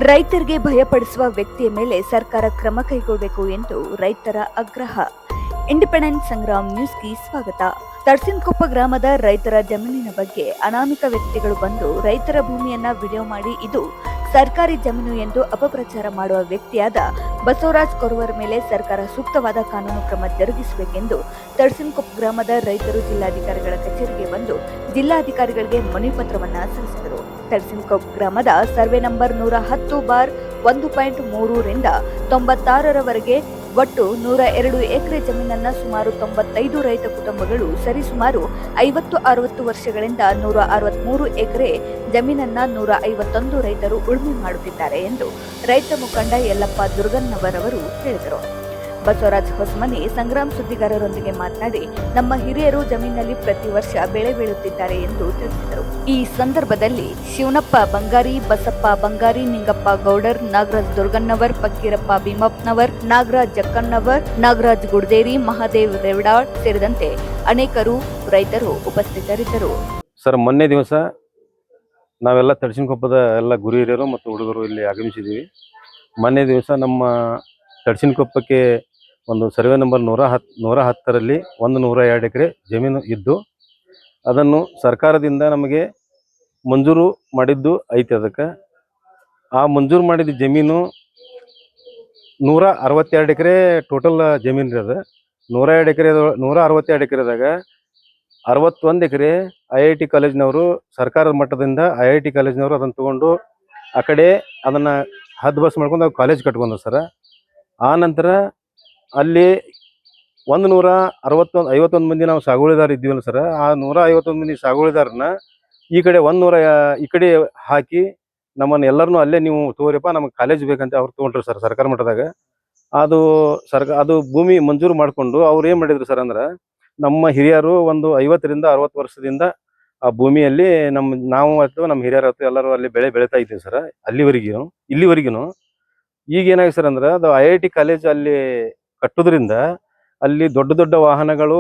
ರೈತರಿಗೆ ಭಯಪಡಿಸುವ ವ್ಯಕ್ತಿಯ ಮೇಲೆ ಸರ್ಕಾರ ಕ್ರಮ ಕೈಗೊಳ್ಳಬೇಕು ಎಂದು ರೈತರ ಆಗ್ರಹ. ಇಂಡಿಪೆಂಡೆಂಟ್ ಸಂಗ್ರಾಮ್ ನ್ಯೂಸ್ಗೆ ಸ್ವಾಗತ. ತರ್ಸಿನಕೊಪ್ಪ ಗ್ರಾಮದ ರೈತರ ಜಮೀನಿನ ಬಗ್ಗೆ ಅನಾಮಿಕ ವ್ಯಕ್ತಿಗಳು ಬಂದು ರೈತರ ಭೂಮಿಯನ್ನ ವಿಡಿಯೋ ಮಾಡಿ ಇದು ಸರ್ಕಾರಿ ಜಮೀನು ಎಂದು ಅಪಪ್ರಚಾರ ಮಾಡುವ ವ್ಯಕ್ತಿಯಾದ ಬಸವರಾಜ್ ಕೊರವರ್ ಮೇಲೆ ಸರ್ಕಾರ ಸೂಕ್ತವಾದ ಕಾನೂನು ಕ್ರಮ ಜರುಗಿಸಬೇಕೆಂದು ತರ್ಸಿನಕೊಪ್ಪ ಗ್ರಾಮದ ರೈತರು ಜಿಲ್ಲಾಧಿಕಾರಿಗಳ ಕಚೇರಿಗೆ ಬಂದು ಜಿಲ್ಲಾಧಿಕಾರಿಗಳಿಗೆ ಮನವಿ ಪತ್ರವನ್ನ ಸಲ್ಲಿಸಿದರು. ತರ್ಸಿನಕೊಪ್ಪ ಗ್ರಾಮದ ಸರ್ವೆ ನಂಬರ್ 110/1.3 ರಿಂದ 96ರವರೆಗೆ ಒಟ್ಟು 102 ಎಕರೆ ಜಮೀನನ್ನ ಸುಮಾರು 95 ರೈತ ಕುಟುಂಬಗಳು ಸರಿಸುಮಾರು 50-60 ವರ್ಷಗಳಿಂದ 163 ಎಕರೆ ಜಮೀನನ್ನ 151 ರೈತರು ಉಳುಮೆ ಮಾಡುತ್ತಿದ್ದಾರೆ ಎಂದು ರೈತ ಮುಖಂಡ ಯಲ್ಲಪ್ಪ ದುರ್ಗನ್ನವರವರು ಹೇಳಿದರು. ಬಸವರಾಜ್ ಹೊಸಮನಿ ಸಂಗ್ರಾಮ್ ಸುದ್ದಿಗಾರರೊಂದಿಗೆ ಮಾತನಾಡಿ, ನಮ್ಮ ಹಿರಿಯರು ಜಮೀನಿನಲ್ಲಿ ಪ್ರತಿ ವರ್ಷ ಬೆಳೆ ಬೆಳೆಯುತ್ತಿದ್ದಾರೆ ಎಂದು ತಿಳಿಸಿದರು. ಈ ಸಂದರ್ಭದಲ್ಲಿ ಶಿವನಪ್ಪ ಬಂಗಾರಿ, ಬಸಪ್ಪ ಬಂಗಾರಿ, ನಿಂಗಪ್ಪ ಗೌಡರ್, ನಾಗರಾಜ್ ದುರ್ಗನ್ನವರ್, ಫಕ್ಕೀರಪ್ಪ ಭೀಮಪ್ಪನವರ್, ನಾಗರಾಜ್ ಜಕ್ಕನ್ನವರ್, ನಾಗರಾಜ್ ಗುಡ್ದೇರಿ, ಮಹಾದೇವ್ ರೇವಡಾಳ್ ಸೇರಿದಂತೆ ಅನೇಕರು ರೈತರು ಉಪಸ್ಥಿತರಿದ್ದರು. ಸರ್, ಮೊನ್ನೆ ದಿವಸ ನಾವೆಲ್ಲ ತರ್ಸಿನಕೊಪ್ಪದ ಎಲ್ಲ ಗುರು ಹಿರಿಯರು ಮತ್ತು ಹುಡುಗರು ಇಲ್ಲಿ ಆಗಮಿಸಿದ್ದೀವಿ. ಮೊನ್ನೆ ದಿವಸ ನಮ್ಮ ತರ್ಸಿನಕೊಪ್ಪಕ್ಕೆ ಒಂದು ಸರ್ವೆ ನಂಬರ್ 110ರಲ್ಲಿ 102 ಎಕರೆ ಜಮೀನು ಇದ್ದು ಅದನ್ನು ಸರ್ಕಾರದಿಂದ ನಮಗೆ ಮಂಜೂರು ಮಾಡಿದ್ದು ಐತೆ. ಅದಕ್ಕೆ ಆ ಮಂಜೂರು ಮಾಡಿದ ಜಮೀನು 162 ಎಕರೆ ಟೋಟಲ್ ಜಮೀನು ಇರೋದು. 162 ಎಕರೆದಾಗ 61 ಎಕರೆ IIT ಕಾಲೇಜ್ನವರು, ಸರ್ಕಾರದ ಮಟ್ಟದಿಂದ IIT ಕಾಲೇಜ್ನವರು ಅದನ್ನು ತೊಗೊಂಡು ಆ ಕಡೆ ಅದನ್ನು ಹದ್ದು ಬಸ್ ಮಾಡ್ಕೊಂಡು ಅವ್ರು ಕಾಲೇಜ್ ಕಟ್ಕೊಂಡು ಸರ. ಆ ನಂತರ ಅಲ್ಲಿ 51 ಮಂದಿ ನಾವು ಸಾಗುವಳಿದಾರ ಇದ್ದೀವಲ್ಲ ಸರ್. ಆ 151 ಮಂದಿ ಸಾಗುವಳಿದಾರನ್ನ ಈ ಕಡೆ 100 ಈ ಕಡೆ ಹಾಕಿ ನಮ್ಮನ್ನು ಎಲ್ಲರನ್ನೂ ಅಲ್ಲೇ ನೀವು ತಗೋರಿಪ್ಪ, ನಮಗೆ ಕಾಲೇಜ್ ಬೇಕಂತ ಅವ್ರು ತೊಗೊಂಡ್ರು ಸರ್ ಸರ್ಕಾರ ಮಟ್ಟದಾಗ. ಅದು ಭೂಮಿ ಮಂಜೂರು ಮಾಡಿಕೊಂಡು ಅವ್ರು ಏನು ಮಾಡಿದ್ರು ಸರ್ ಅಂದ್ರೆ, ನಮ್ಮ ಹಿರಿಯರು ಒಂದು 50ರಿಂದ 60 ವರ್ಷದಿಂದ ಆ ಭೂಮಿಯಲ್ಲಿ ನಾವು ಅಥವಾ ನಮ್ಮ ಹಿರಿಯರು ಅಥವಾ ಎಲ್ಲರೂ ಅಲ್ಲಿ ಬೆಳೆ ಬೆಳೀತಾ ಇದ್ದೀವಿ ಸರ್. ಇಲ್ಲಿವರೆಗೂ ಈಗ ಏನಾಗಿದೆ ಸರ್ ಅಂದ್ರೆ, ಅದು IIT ಕಾಲೇಜ್ ಅಲ್ಲಿ ಕಟ್ಟೋದ್ರಿಂದ ಅಲ್ಲಿ ದೊಡ್ಡ ದೊಡ್ಡ ವಾಹನಗಳು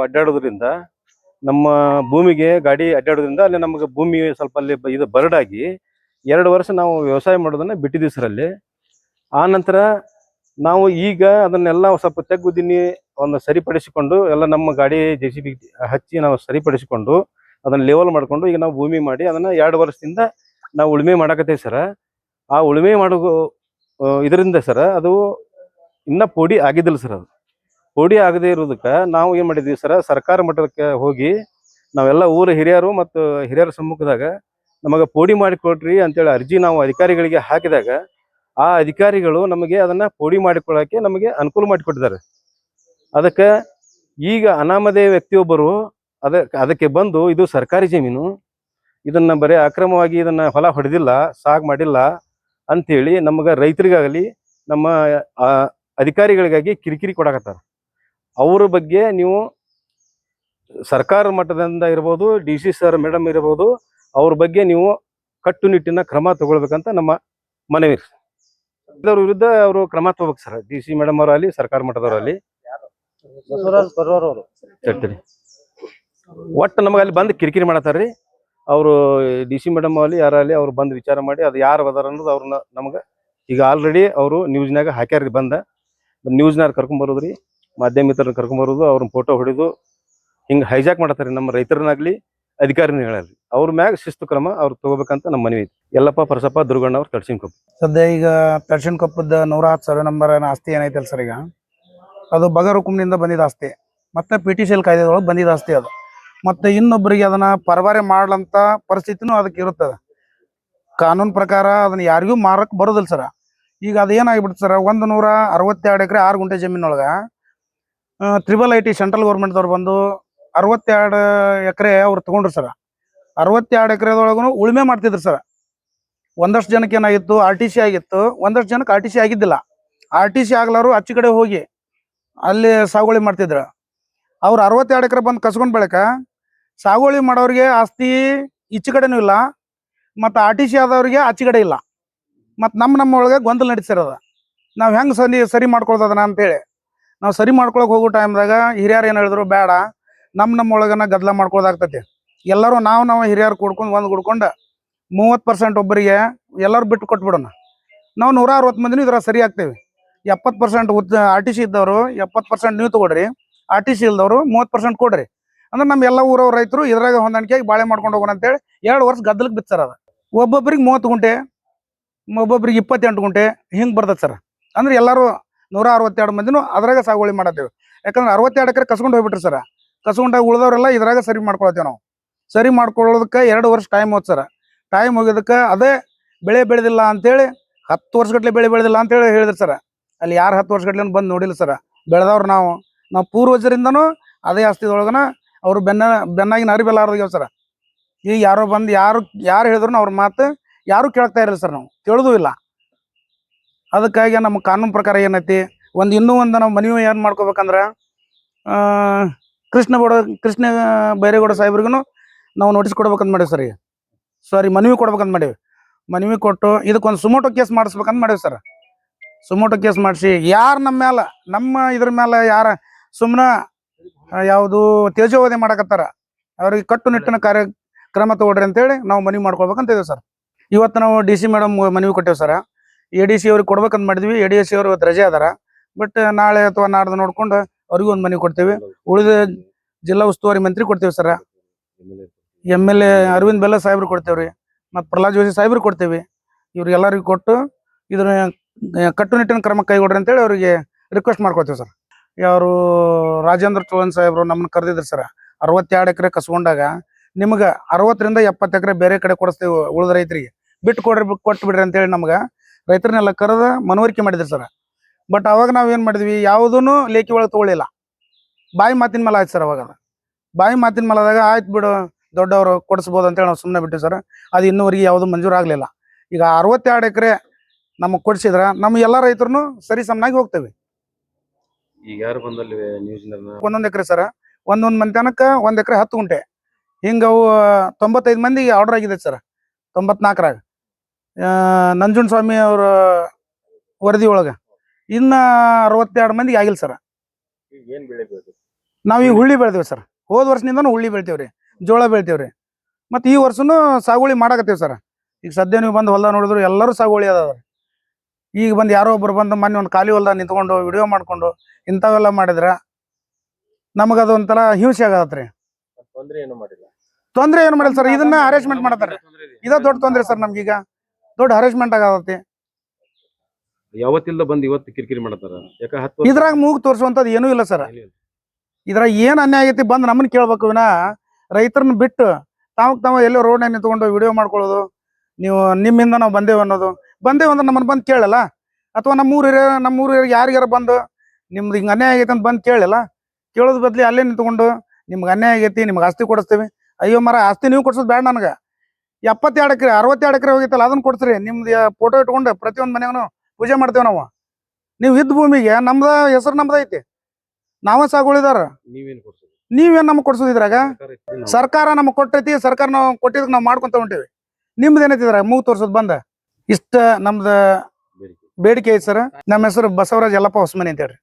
ಅಡ್ಡಾಡೋದ್ರಿಂದ, ನಮ್ಮ ಭೂಮಿಗೆ ಗಾಡಿ ಅಡ್ಡಾಡೋದ್ರಿಂದ ಅಲ್ಲಿ ನಮಗೆ ಭೂಮಿ ಸ್ವಲ್ಪ ಅಲ್ಲಿ ಇದು ಬರಡಾಗಿ 2 ವರ್ಷ ನಾವು ವ್ಯವಸಾಯ ಮಾಡೋದನ್ನ ಬಿಟ್ಟಿದ್ದೀವಿ ಸರ್ ಅಲ್ಲಿ. ಆ ನಂತರ ನಾವು ಈಗ ಅದನ್ನೆಲ್ಲ ಸ್ವಲ್ಪ ತೆಗ್ಗುದಿನಿ ಒಂದು ಸರಿಪಡಿಸಿಕೊಂಡು ಎಲ್ಲ ನಮ್ಮ ಗಾಡಿ JCB ಹಚ್ಚಿ ನಾವು ಸರಿಪಡಿಸಿಕೊಂಡು ಅದನ್ನ ಲೆವೆಲ್ ಮಾಡಿಕೊಂಡು ಈಗ ನಾವು ಭೂಮಿ ಮಾಡಿ ಅದನ್ನ 2 ವರ್ಷದಿಂದ ನಾವು ಉಳುಮೆ ಮಾಡಕತ್ತೇವೆ ಸರ್. ಆ ಉಳುಮೆ ಮಾಡೋ ಇದರಿಂದ ಸರ್ ಅದು ಇನ್ನೂ ಪೋಡಿ ಆಗಿದ್ದಿಲ್ಲ ಸರ್. ಅದು ಪೋಡಿ ಆಗದೆ ಇರೋದಕ್ಕೆ ನಾವು ಏನು ಮಾಡಿದ್ವಿ ಸರ್, ಸರ್ಕಾರ ಮಟ್ಟಕ್ಕೆ ಹೋಗಿ ನಾವೆಲ್ಲ ಊರ ಹಿರಿಯರು ಮತ್ತು ಹಿರಿಯರ ಸಮ್ಮುಖದಾಗ ನಮಗೆ ಪೋಡಿ ಮಾಡಿಕೊಡ್ರಿ ಅಂತೇಳಿ ಅರ್ಜಿ ನಾವು ಅಧಿಕಾರಿಗಳಿಗೆ ಹಾಕಿದಾಗ ಆ ಅಧಿಕಾರಿಗಳು ನಮಗೆ ಅದನ್ನು ಪೋಡಿ ಮಾಡಿಕೊಳ್ಳೋಕ್ಕೆ ನಮಗೆ ಅನುಕೂಲ ಮಾಡಿಕೊಟ್ಟಿದ್ದಾರೆ. ಅದಕ್ಕೆ ಈಗ ಅನಾಮಧೇಯ ವ್ಯಕ್ತಿಯೊಬ್ಬರು ಅದಕ್ಕೆ ಬಂದು ಇದು ಸರ್ಕಾರಿ ಜಮೀನು, ಇದನ್ನು ಬರೀ ಅಕ್ರಮವಾಗಿ ಇದನ್ನು ಹೊಲ ಹೊಡೆದಿಲ್ಲ, ಸಾగు ಮಾಡಿಲ್ಲ ಅಂಥೇಳಿ ನಮಗೆ ರೈತರಿಗಾಗಲಿ ನಮ್ಮ ಅಧಿಕಾರಿಗಳಿಗಾಗಿ ಕಿರಿಕಿರಿ ಕೊಡಕತ್ತಾರ. ಅವ್ರ ಬಗ್ಗೆ ನೀವು ಸರ್ಕಾರ ಮಟ್ಟದಿಂದ ಇರ್ಬೋದು, DC ಸರ್ ಮೇಡಮ್ ಇರ್ಬೋದು, ಅವ್ರ ಬಗ್ಗೆ ನೀವು ಕಟ್ಟುನಿಟ್ಟಿನ ಕ್ರಮ ತಗೊಳ್ಬೇಕಂತ ನಮ್ಮ ಮನವಿ. ಇದರ ವಿರುದ್ಧ ಅವರು ಕ್ರಮ ತಗೋಬೇಕು ಸರ್. DC ಮೇಡಮ್ ಅವರಲ್ಲಿ, ಸರ್ಕಾರ ಮಟ್ಟದವರಲ್ಲಿ ಒಟ್ಟು ನಮಗೆ ಅಲ್ಲಿ ಬಂದು ಕಿರಿಕಿರಿ ಮಾಡತ್ತಾರ್ರಿ. ಅವರು DC ಮೇಡಮ್ ಅಲ್ಲಿ ಯಾರಲ್ಲಿ ಅವ್ರು ಬಂದು ವಿಚಾರ ಮಾಡಿ ಅದು ಯಾರು ಅದಾರ ಅನ್ನೋದು ಅವ್ರನ್ನ ನಮಗೆ ಈಗ ಆಲ್ರೆಡಿ ಅವರು ನ್ಯೂಸ್ನಾಗ ಹಾಕ್ಯಾರ್ರಿ. ನ್ಯೂಸ್ನಾಗ ಕರ್ಕೊಂಬರೋದ್ರಿ, ಮಾಧ್ಯಮಿತರನ್ನ ಕರ್ಕೊಂಬರೋದು, ಅವ್ರನ್ನ ಫೋಟೋ ಹೊಡೆದು ಹಿಂಗೆ ಹೈಜಾಕ್ ಮಾಡತ್ತಾರೆ. ನಮ್ಮ ರೈತರನ್ನಾಗಲಿ ಅಧಿಕಾರಿನ ಹೇಳಲ್ರಿ. ಅವ್ರ ಮ್ಯಾಗ ಶಿಸ್ತು ಕ್ರಮ ಅವ್ರು ತಗೋಬೇಕಂತ ನಮ್ಮ ಮನವಿ ಐತಿ. ಯಲ್ಲಪ್ಪ ಪರಸಪ್ಪ ದುರ್ಗಣ್ಣ ಅವ್ರು ತರ್ಸಿನಕೊಪ್ಪ. ಸದ್ಯ ಈಗ ತರ್ಸಿನಕೊಪ್ಪದ 110 ಸರ್ವೆ ನಂಬರ್ ಆಸ್ತಿ ಏನೈತಲ್ಲ ಸರ್, ಈಗ ಅದು ಬಗರ್ ಹುಕುಮ್ನಿಂದ ಬಂದಿದ್ದ ಆಸ್ತಿ, ಮತ್ತೆ PTCL ಕಾಯ್ದೆದೊಳಗೆ ಬಂದಿದ್ದ ಆಸ್ತಿ ಅದು. ಮತ್ತೆ ಇನ್ನೊಬ್ಬರಿಗೆ ಅದನ್ನ ಪರಭಾರೆ ಮಾಡ್ಲಂತ ಪರಿಸ್ಥಿತಿನೂ ಅದಕ್ಕೆ ಇರುತ್ತದೆ. ಕಾನೂನು ಪ್ರಕಾರ ಅದನ್ನ ಯಾರಿಗೂ ಮಾರಕ್ಕೆ ಬರೋದಿಲ್ಲ ಸರ್. ಈಗ ಅದೇನಾಗಿಬಿಡ್ತು ಸರ್, 162 ಎಕರೆ 6 ಗುಂಟೆ ಜಮೀನೊಳಗೆ IIT ಸೆಂಟ್ರಲ್ ಗೌರ್ಮೆಂಟ್ದವ್ರು ಬಂದು 62 ಎಕರೆ ಅವ್ರು ತಗೊಂಡ್ರು ಸರ್. 62 ಎಕರೆದೊಳಗೂ ಉಳುಮೆ ಮಾಡ್ತಿದ್ರು ಸರ್. ಒಂದಷ್ಟು ಜನಕ್ಕೆ ಏನಾಗಿತ್ತು, RTC ಆಗಿತ್ತು, ಒಂದಷ್ಟು ಜನಕ್ಕೆ RTC ಆಗಿದ್ದಿಲ್ಲ. RTC ಆಗ್ಲಾರು ಆಚೆ ಕಡೆ ಹೋಗಿ ಅಲ್ಲಿ ಸಾಗುವಳಿ ಮಾಡ್ತಿದ್ರು. ಅವ್ರು 62 ಎಕರೆ ಬಂದು ಕಸ್ಕೊಂಡ್ ಬೆಳಕ ಸಾಗುವಳಿ ಮಾಡೋರಿಗೆ ಆಸ್ತಿ ಈಚೆ ಕಡೆನೂ ಇಲ್ಲ, ಮತ್ತು RTC ಆದವ್ರಿಗೆ ಆಚೆ ಕಡೆ ಇಲ್ಲ. ಮತ್ತು ನಮ್ಮ ಒಳಗೆ ಗೊಂದಲ ನಡೀತಿರೋದ. ನಾವು ಹೆಂಗೆ ಸರಿ ಮಾಡ್ಕೊಳ್ತದನ ಅಂತೇಳಿ ನಾವು ಸರಿ ಮಾಡ್ಕೊಳಕ್ಕೆ ಹೋಗೋ ಟೈಮ್ದಾಗ ಹಿರಿಯರು ಏನು ಹೇಳಿದ್ರು, ಬೇಡ ನಮ್ಮ ಒಳಗನ ಗದ್ದಲ ಮಾಡ್ಕೊಳ್ಳೋದಾಗ್ತೈತಿ, ಎಲ್ಲರೂ ನಾವು ಹಿರಿಯರು ಕೂಡ್ಕೊಂಡು 30% ಒಬ್ಬರಿಗೆ ಎಲ್ಲರೂ ಬಿಟ್ಟು ಕೊಟ್ಬಿಡೋಣ. ನಾವು 160 ಮಂದಿನೂ ಇದ್ರಾಗ ಸರಿ ಆಗ್ತೇವೆ. 70% ಆರ್ ಟಿ ಸಿ ಇದ್ದವರು 70% ನೀವು ತಗೊಳ್ರಿ, ಆರ್ ಟಿ ಸಿ ಇಲ್ದವರು 30% ಕೊಡ್ರಿ. ಅಂದ್ರೆ ನಮ್ಮ ಎಲ್ಲ ಊರವ್ರ ರೈತರು ಇದ್ರಾಗ ಹೊಂದಾಣಿಕೆಯಾಗಿ ಬಾಳೆ ಮಾಡ್ಕೊಂಡು ಹೋಗೋಣ ಅಂತೇಳಿ 2 ವರ್ಷ ಗದ್ದಲಕ್ಕೆ ಬಿತ್ತು ಸರ್. ಅದು ಒಬ್ಬೊಬ್ರಿಗೆ 30 ಗುಂಟೆ, ಒಬ್ಬೊಬ್ರಿಗೆ 28 ಗುಂಟೆ ಹಿಂಗೆ ಬರ್ತದೆ ಸರ್. ಅಂದ್ರೆ ಎಲ್ಲರೂ 162 ಮಂದಿನೂ ಅದ್ರಾಗ ಸಾಗುವಳಿ ಮಾಡತ್ತೇವೆ. ಯಾಕಂದ್ರೆ 62 ಎಕರೆ ಕಸ್ಕೊಂಡು ಹೋಗ್ಬಿಟ್ರಿ ಸರ್. ಕಸ್ಕೊಂಡಾಗ ಉಳಿದವರೆಲ್ಲ ಇದ್ರಾಗ ಸರಿ ಮಾಡ್ಕೊಳತ್ತೇವೆ ನಾವು. ಸರಿ ಮಾಡ್ಕೊಳ್ಳೋದಕ್ಕೆ 2 ವರ್ಷ ಟೈಮ್ ಹೋದ್ ಸರ್. ಟೈಮ್ ಹೋಗಿದ್ದಕ್ಕೆ ಅದೇ ಬೆಳೆ ಬೆಳೆದಿಲ್ಲ ಅಂತೇಳಿ 10 ವರ್ಷಗಟ್ಟಲೆ ಬೆಳೆ ಬೆಳೆದಿಲ್ಲ ಅಂತೇಳಿ ಹೇಳಿದ್ರು ಸರ್. ಅಲ್ಲಿ ಯಾರು 10 ವರ್ಷಗಟ್ಟಲೆ ಬಂದು ನೋಡಿಲ್ಲ ಸರ್. ಬೆಳೆದವ್ರು ನಾವು ಪೂರ್ವಜರಿಂದನೂ ಅದೇ ಆಸ್ತಿದೊಳಗನ ಅವರು ಬೆನ್ನಾಗಿ ನರಿ ಬೆಲ್ಲಾರ್ದಾಗ್ಯಾವ ಸರ್. ಈಗ ಯಾರೋ ಬಂದು ಯಾರು ಹೇಳಿದ್ರು ಅವ್ರ ಮಾತು ಯಾರು ಕೇಳ್ತಾ ಇರಲಿಲ್ಲ ಸರ್. ನಾವು ತಿಳಿದೂ ಇಲ್ಲ. ಅದಕ್ಕಾಗಿ ನಮ್ಮ ಕಾನೂನು ಪ್ರಕಾರ ಏನೈತಿ, ಇನ್ನೂ ಒಂದು ನಾವು ಮನವಿ ಏನು ಮಾಡ್ಕೋಬೇಕಂದ್ರೆ ಕೃಷ್ಣ ಬೈರೇಗೌಡ ಸಾಹೇಬ್ರಿಗೂ ನಾವು ನೋಟಿಸ್ ಕೊಡ್ಬೇಕಂತ ಮಾಡೀವಿ ಸರ್. ಈಗ ಮನವಿ ಕೊಡ್ಬೇಕಂತ ಮಾಡೀವಿ. ಮನವಿ ಕೊಟ್ಟು ಇದಕ್ಕೊಂದು ಸುಮೋಟೋ ಕೇಸ್ ಮಾಡಿಸ್ಬೇಕಂತ ಮಾಡೀವಿ ಸರ್. ಸುಮೋಟೋ ಕೇಸ್ ಮಾಡಿಸಿ ಯಾರು ನಮ್ಮ ಇದ್ರ ಮೇಲೆ ಯಾರು ಸುಮ್ಮನೆ ಯಾವುದು ತೇಜೋವಧೆ ಮಾಡಕತ್ತಾರ ಅವ್ರಿಗೆ ಕಟ್ಟುನಿಟ್ಟಿನ ಕಾರ್ಯಕ್ರಮ ತಗೊಳ್ರಿ ಅಂತೇಳಿ ನಾವು ಮನವಿ ಮಾಡ್ಕೊಳ್ಬೇಕಂತ ಇದ್ದೀವಿ ಸರ್. ಇವತ್ತು ನಾವು ಡಿ ಸಿ ಮೇಡಮ್ ಮನವಿ ಕೊಟ್ಟೇವೆ ಸರ್. ಎ ಡಿ ಸಿ ಅವ್ರಿಗೆ ಕೊಡ್ಬೇಕಂತ ಮಾಡಿದ್ವಿ. ಎ ಡಿ ಸಿ ಅವರು ಇವತ್ತು ರಜೆ ಅದಾರ. ಬಟ್ ನಾಳೆ ಅಥವಾ ನಾಡ್ದು ನೋಡ್ಕೊಂಡು ಅವ್ರಿಗೂ ಒಂದು ಮನವಿ ಕೊಡ್ತೇವೆ. ಉಳಿದ ಜಿಲ್ಲಾ ಉಸ್ತುವಾರಿ ಮಂತ್ರಿ ಕೊಡ್ತೇವೆ ಸರ್. MLA ಅರವಿಂದ್ ಬೆಲ್ಲ ಸಾಹೇಬ್ರು ಕೊಡ್ತೇವ್ರಿ. ಮತ್ತು ಪ್ರಹ್ಲಾದ್ ಜೋಶಿ ಸಾಹೇಬ್ರು ಕೊಡ್ತೇವೆ. ಇವ್ರಿಗೆಲ್ಲರಿಗೂ ಕೊಟ್ಟು ಇದನ್ನ ಕಟ್ಟುನಿಟ್ಟಿನ ಕ್ರಮ ಕೈಗೊಳ್ರಿ ಅಂತೇಳಿ ಅವರಿಗೆ ರಿಕ್ವೆಸ್ಟ್ ಮಾಡ್ಕೊಳ್ತೇವೆ ಸರ್. ಯಾರು ರಾಜೇಂದ್ರ ಚೋಳನ್ ಸಾಹೇಬ್ರು ನಮ್ಮನ್ನ ಕರೆದಿದ್ರು ಸರ್. 62 ಎಕರೆ ಕಸ್ಕೊಂಡಾಗ ನಿಮ್ಗೆ 60ರಿಂದ 70 ಎಕರೆ ಬೇರೆ ಕಡೆ ಕೊಡಿಸ್ತೇವೆ, ಉಳಿದ ರೈತರಿಗೆ ಕೊಟ್ಟು ಬಿಡ್ರಿ ಅಂತೇಳಿ ನಮ್ಗೆ ರೈತರನ್ನೆಲ್ಲ ಕರೆದ ಮನವರಿಕೆ ಮಾಡಿದ್ರು ಸರ್. ಬಟ್ ಅವಾಗ ನಾವೇನು ಮಾಡಿದ್ವಿ, ಯಾವುದೂ ಲೇಖಿ ಒಳಗೆ ತೊಗೊಳ್ಳಿಲ್ಲ. ಬಾಯಿ ಮಾತಿನ ಮೇಲೆ ಆಯ್ತು ಸರ್. ಅವಾಗ ಬಾಯಿ ಮಾತಿನ ಮೇಲಾದಾಗ ಆಯ್ತು ಬಿಡು ದೊಡ್ಡವರು ಕೊಡಿಸ್ಬೋದು ಅಂತೇಳಿ ನಾವು ಸುಮ್ಮನೆ ಬಿಟ್ಟಿವಿ ಸರ್. ಅದು ಇನ್ನೂವರೆಗೆ ಯಾವುದೂ ಮಂಜೂರಾಗಲಿಲ್ಲ. ಈಗ 62 ಎಕರೆ ನಮಗೆ ಕೊಡಿಸಿದ್ರೆ ನಮ್ಮ ಎಲ್ಲ ರೈತರು ಸರಿ ಸಮನಾಗಿ ಹೋಗ್ತೇವೆ. ಈಗ ಯಾರು ಬಂದಲ್ಲಿ ನ್ಯೂಸ್ ಒಂದೊಂದು ಎಕರೆ ಸರ್. ಒಂದೊಂದು ಮಧ್ಯಾಹ್ನಕ್ಕೆ 1 ಎಕರೆ 10 ಗುಂಟೆ ಹಿಂಗೆ ಅವು 95 ಮಂದಿಗೆ ಆರ್ಡರ್ ಆಗಿದೆ ಸರ್. 94ರಾಗ ನಂಜುಂಡ ಸ್ವಾಮಿ ಅವ್ರ ವರದಿ ಒಳಗೆ ಇನ್ನು 62 ಮಂದಿಗೆ ಆಗಿಲ್ಲ ಸರ್. ನಾವು ಈಗ ಹುಳ್ಳಿ ಬೆಳೆದೇವೆ ಸರ್. ಹೋದ ವರ್ಷದಿಂದನೂ ಹುಳ್ಳಿ ಬೆಳಿತೇವ್ರಿ, ಜೋಳ ಬೆಳಿತೇವ್ರಿ. ಮತ್ತು ಈ ವರ್ಷನೂ ಸಾಗುವಳಿ ಮಾಡಾಕತ್ತೇವೆ ಸರ್. ಈಗ ಸದ್ಯ ನೀವು ಬಂದು ಹೊಲ ನೋಡಿದ್ರು ಎಲ್ಲರೂ ಸಾಗುವಳಿ ಅದಾವ. ಈಗ ಬಂದು ಯಾರೋ ಒಬ್ರು ಬಂದು ಮೊನ್ನೆ ಒಂದು ಖಾಲಿ ಹೊಲ್ದಾಗ ನಿಂತ್ಕೊಂಡು ವಿಡಿಯೋ ಮಾಡ್ಕೊಂಡು ಇಂಥವೆಲ್ಲ ಮಾಡಿದ್ರೆ ನಮಗದು ಒಂಥರ ಹಿಂಸೆ ಆಗತ್ರಿ. ತೊಂದರೆ ಏನು ಮಾಡಿಲ್ಲ ಸರ್. ಇದನ್ನ ಹರೇಸ್ಮೆಂಟ್ ಮಾಡತ್ತಾರೆ. ಇದ ದೊಡ್ಡ ತೊಂದರೆ ಸರ್. ನಮ್ಗೀಗ ದೊಡ್ಡ ಹರೇಸ್ಮೆಂಟ್ ಆಗತ್ತೆ. ಯಾವತ್ತಿಲ್ದ ಬಂದು ಇವತ್ತು ಕಿರಿಕಿರಿ ಮಾಡತಾರ. ಇದ್ರಾಗ ಮೂಗು ತೋರಿಸುವಂಥದ್ದು ಏನೂ ಇಲ್ಲ ಸರ್. ಇದ್ರಾಗ ಏನು ಅನ್ಯಾಯ ಆಗೈತಿ ಬಂದು ನಮ್ಮನ್ನ ಕೇಳ್ಬೇಕು ವಿನ ರೈತರನ್ನ ಬಿಟ್ಟು ತಾವು ಎಲ್ಲೋ ರೋಡ್ನಾಗ ನಿಂತ್ಕೊಂಡು ವಿಡಿಯೋ ಮಾಡ್ಕೊಳ್ಳೋದು, ನೀವು ನಿಮ್ಮಿಂದ ನಾವು ಬಂದೇವು ಅನ್ನೋದು. ಬಂದೇವು ಅಂದ್ರೆ ನಮ್ಮನ್ನು ಬಂದು ಕೇಳಲ್ಲ. ಅಥವಾ ನಮ್ಮೂರಿಗೆ ಯಾರಿಗಾರ ಬಂದು ನಿಮ್ದು ಹಿಂಗೆ ಅನ್ಯಾಯ ಆಗೈತೆ ಅಂತ ಬಂದು ಕೇಳಲ್ಲ. ಕೇಳೋದು ಬದಲಿ ಅಲ್ಲೇ ನಿಂತ್ಕೊಂಡು ನಿಮ್ಗೆ ಅನ್ಯಾಯ ಆಗೈತಿ, ನಿಮ್ಗೆ ಆಸ್ತಿ ಕೊಡಿಸ್ತೀವಿ. ಅಯ್ಯೋ ಮರ, ಆಸ್ತಿ ನೀವು ಕೊಡ್ಸೋದು ಬೇಡ ನನಗೆ. 72 ಎಕರೆ 62 ಎಕರೆ ಹೋಗಿತ್ತಲ್ಲ ಅದನ್ನ ಕೊಡ್ಸ್ರಿ. ನಿಮ್ದು ಫೋಟೋ ಇಟ್ಕೊಂಡು ಪ್ರತಿಯೊಂದು ಮನೆಗೂ ಪೂಜೆ ಮಾಡ್ತೇವೆ ನಾವು. ನೀವು ಇದ್ದ ಭೂಮಿಗೆ ನಮ್ದ ಹೆಸರು ನಮ್ದೈತಿ, ನಾವೇ ಸಾಗುಳಿದಾರ. ನೀವೇನು ನಮಗೆ ಕೊಡ್ಸೋದು ಇದ್ರಾಗ? ಸರ್ಕಾರ ನಮಗೆ ಕೊಟ್ಟೈತಿ. ಸರ್ಕಾರ ನಾವು ಕೊಟ್ಟಿದ್ದಕ್ಕೆ ನಾವು ಮಾಡ್ಕೊಂತ ಹೊಂಟೀವಿ. ನಿಮ್ದು ಏನೈತಿದ್ರಾಗ ಮೂಗು ತೋರ್ಸೋದು ಬಂದ? ಇಷ್ಟ ನಮ್ದು ಬೇಡಿಕೆ ಐತಿ ಸರ್. ನಮ್ಮ ಹೆಸರು ಬಸವರಾಜ್ ಯಲ್ಲಪ್ಪ ಹೊಸಮನಿ ಅಂತ ಹೇಳ್ರಿ.